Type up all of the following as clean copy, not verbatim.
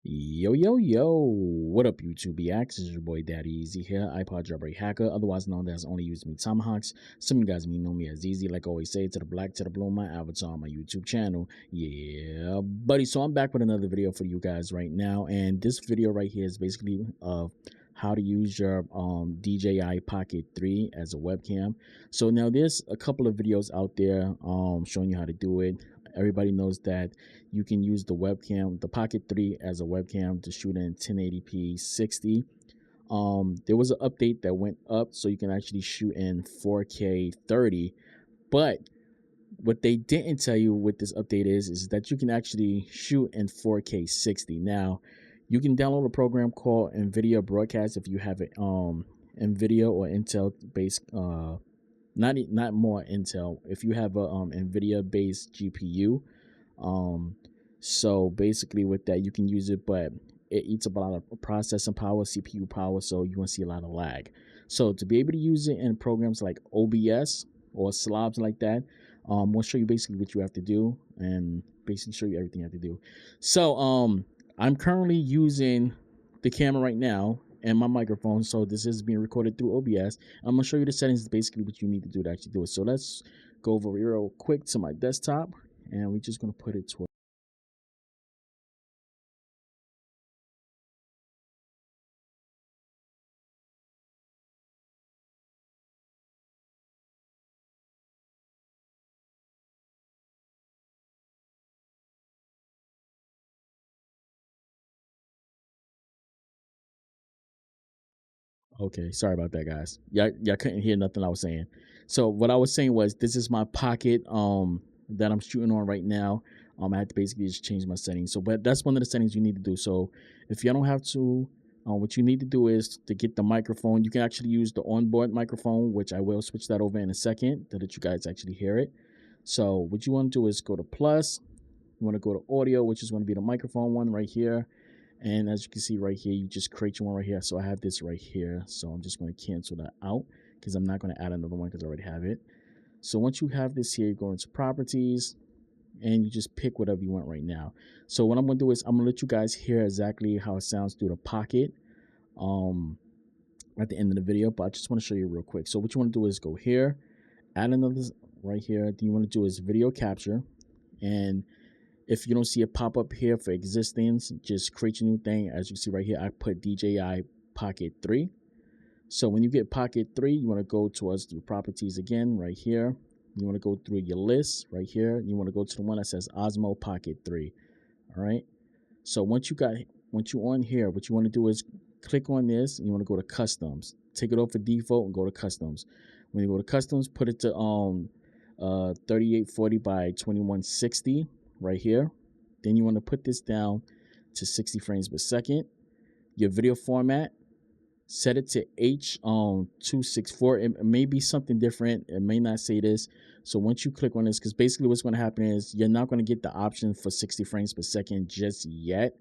Yo, what up YouTube BX? This is your boy Daddy Easy here, iPod jailbreak hacker, otherwise known as Only Use Me Tomahawks. Some of you guys may know me as Easy, like I always say, to the black, to the blue, my avatar on my YouTube channel. Yeah, buddy, so I'm back with another video for you guys right now, and this video right here is basically of how to use your DJI Pocket 3 as a webcam. So now there's a couple of videos out there showing you how to do it. Everybody knows that you can use the webcam, the Pocket 3 as a webcam to shoot in 1080p 60. There was an update that went up so you can actually shoot in 4K 30, but what they didn't tell you with this update is that you can actually shoot in 4K 60. Now, you can download a program called NVIDIA Broadcast if you have it NVIDIA or Intel based not more Intel, if you have a NVIDIA based GPU. So basically with that you can use it, but it eats up a lot of processing power, CPU power, so you want to see a lot of lag. So to be able to use it in programs like OBS or slobs like that, we'll show you basically what you have to do and basically show you everything you have to do. So I'm currently using the camera right now and my microphone, so this is being recorded through OBS. I'm gonna show you the settings, basically what you need to do to actually do it. So let's go over real quick to my desktop, and we're just gonna put it to okay, sorry about that, guys. Y'all couldn't hear nothing I was saying. So what I was saying was, this is my pocket that I'm shooting on right now. I had to basically just change my settings. So, but that's one of the settings you need to do. So if you don't have to, what you need to do is to get the microphone. You can actually use the onboard microphone, which I will switch that over in a second so that you guys actually hear it. So what you want to do is go to plus. You want to go to audio, which is going to be the microphone one right here. And as you can see right here, you just create your one right here. So I have this right here. So I'm just going to cancel that out because I'm not going to add another one because I already have it. So once you have this here, you go into properties and you just pick whatever you want right now. So what I'm going to do is I'm going to let you guys hear exactly how it sounds through the pocket at the end of the video. But I just want to show you real quick. So what you want to do is go here, add another right here. Then you want to do is video capture. And if you don't see a pop up here for existing, just create a new thing. As you see right here, I put DJI Pocket 3. So when you get Pocket 3, you want to go towards the properties again right here. You want to go through your list right here. You want to go to the one that says Osmo Pocket 3. All right. So once you're on here, what you want to do is click on this and you want to go to customs. Take it off the default and go to customs. When you go to customs, put it to 3840 by 2160 right here. Then you want to put this down to 60 frames per second. Your video format, set it to H264. It may be something different. It may not say this. So once you click on this, because basically what's going to happen is you're not going to get the option for 60 frames per second just yet.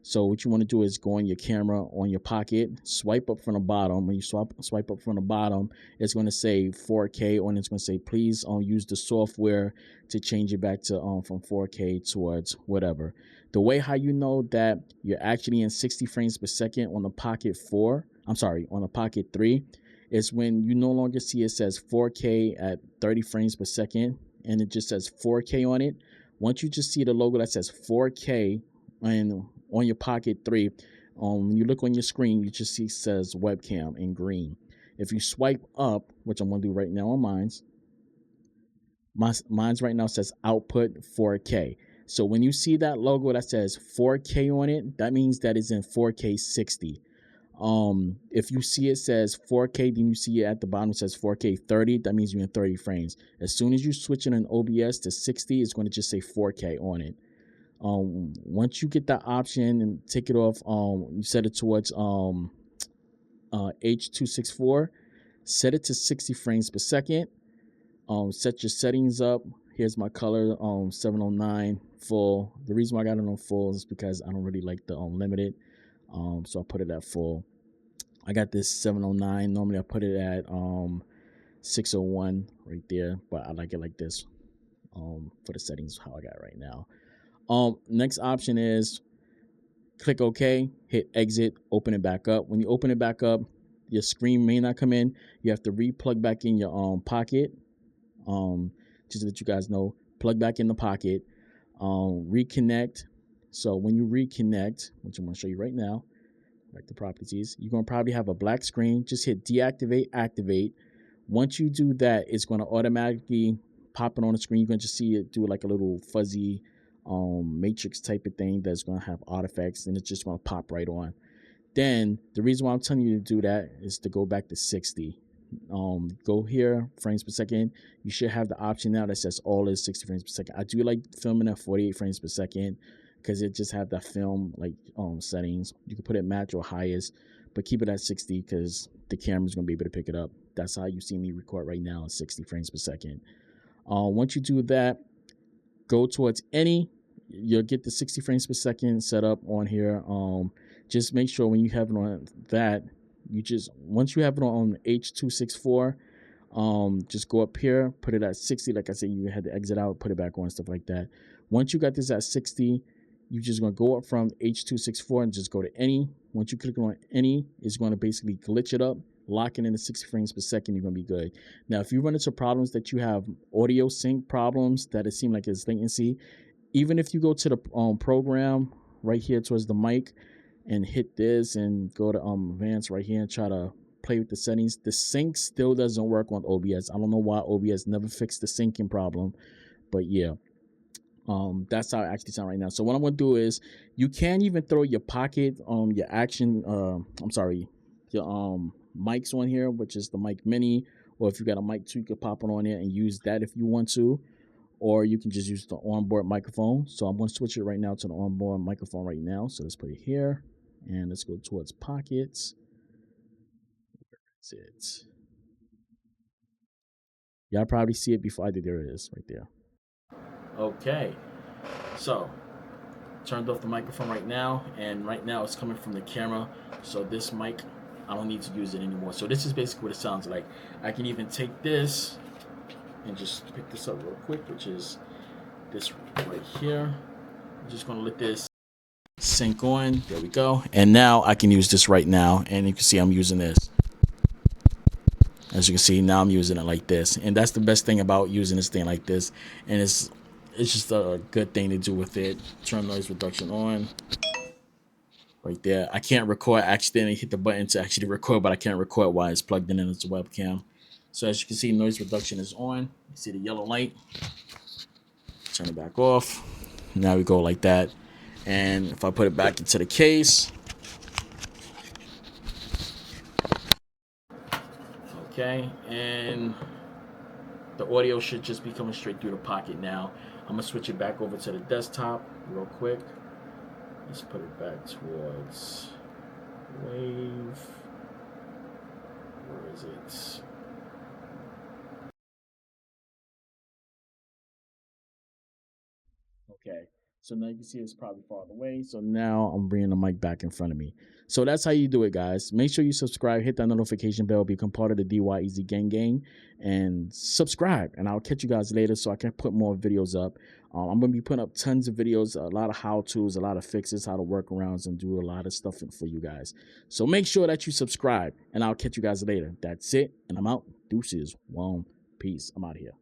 So what you want to do is go on your camera, on your pocket, swipe up from the bottom. When you swipe up from the bottom, it's going to say 4K, and it's going to say please use the software to change it back to from 4K towards whatever. The way how you know that you're actually in 60 frames per second on the Pocket 4, on the Pocket 3, is when you no longer see it says 4K at 30 frames per second and it just says 4K on it. Once you just see the logo that says 4K and on your Pocket 3, when you look on your screen, you just see it says webcam in green. If you swipe up, which I'm going to do right now on mine's right now says output 4K. So when you see that logo that says 4K on it, that means that it's in 4K 60. If you see it says 4K, then you see it at the bottom, it says 4K 30, that means you're in 30 frames. As soon as you switch in an OBS to 60, it's going to just say 4K on it. Once you get that option and take it off, you set it towards H264, set it to 60 frames per second. Set your settings up. Here's my color, 709 full. The reason why I got it on full is because I don't really like the limited, so I put it at full. I got this 709. Normally I put it at 601 right there, but I like it like this for the settings how I got right now. Next option is click OK, hit exit, open it back up. When you open it back up, your screen may not come in. You have to re-plug back in your pocket. Just to let you guys know, plug back in the pocket, reconnect. So when you reconnect, which I'm going to show you right now, back to properties, you're going to probably have a black screen. Just hit deactivate, activate. Once you do that, it's going to automatically pop it on the screen. You're going to just see it do like a little fuzzy matrix type of thing that's going to have artifacts, and it's just going to pop right on. Then the reason why I'm telling you to do that is to go back to 60. Go here, frames per second. You should have the option now that says all is 60 frames per second. I do like filming at 48 frames per second because it just have that film like settings. You can put it match or highest, but keep it at 60 because the camera's gonna be able to pick it up. That's how you see me record right now at 60 frames per second. Once you do that, go towards any. You'll get the 60 frames per second set up on here. Just make sure when you have it on that, once you have it on H.264, just go up here, put it at 60. Like I said, you had to exit out, put it back on, stuff like that. Once you got this at 60, you're just going to go up from H.264 and just go to any. Once you click on any, it's going to basically glitch it up, lock it into 60 frames per second. You're going to be good. Now, if you run into problems that you have audio sync problems, that it seems like it's latency, even if you go to the program right here towards the mic and hit this and go to advanced right here and try to play with the settings, the sync still doesn't work on OBS. I don't know why OBS never fixed the syncing problem, but yeah, that's how it actually sounds right now. So what I'm gonna do is, you can even throw your pocket your action your mics on here, which is the mic mini, or if you got a mic 2, you can pop it on there and use that if you want to, or you can just use the onboard microphone. So I'm going to switch it right now to the onboard microphone right now. So let's put it here and let's go towards pockets. That's it. Y'all probably see it before I did. There it is right there. Okay, so turned off the microphone right now, and right now it's coming from the camera. So this mic, I don't need to use it anymore. So this is basically what it sounds like. I can even take this and just pick this up real quick, which is this right here. I'm just gonna let this sync on. There we go. And now I can use this right now, and you can see I'm using this. As you can see, now I'm using it like this, and that's the best thing about using this thing like this. And it's just a good thing to do with it. Turn noise reduction on right there. I can't record. I accidentally hit the button to actually record, but I can't record while it's plugged in as a webcam. So as you can see, noise reduction is on. You see the yellow light. Turn it back off. Now we go like that. And if I put it back into the case, okay, and the audio should just be coming straight through the pocket now. I'm gonna switch it back over to the desktop real quick. Let's put it back towards wave. Where is it? Okay, so now you can see it's probably far away. So now I'm bringing the mic back in front of me. So that's how you do it, guys. Make sure you subscribe, hit that notification bell, become part of the DYEZ gang, and subscribe. And I'll catch you guys later so I can put more videos up. I'm going to be putting up tons of videos, a lot of how-tos, a lot of fixes, how to workarounds, and do a lot of stuff for you guys. So make sure that you subscribe, and I'll catch you guys later. That's it, and I'm out. Deuces. Peace. I'm out of here.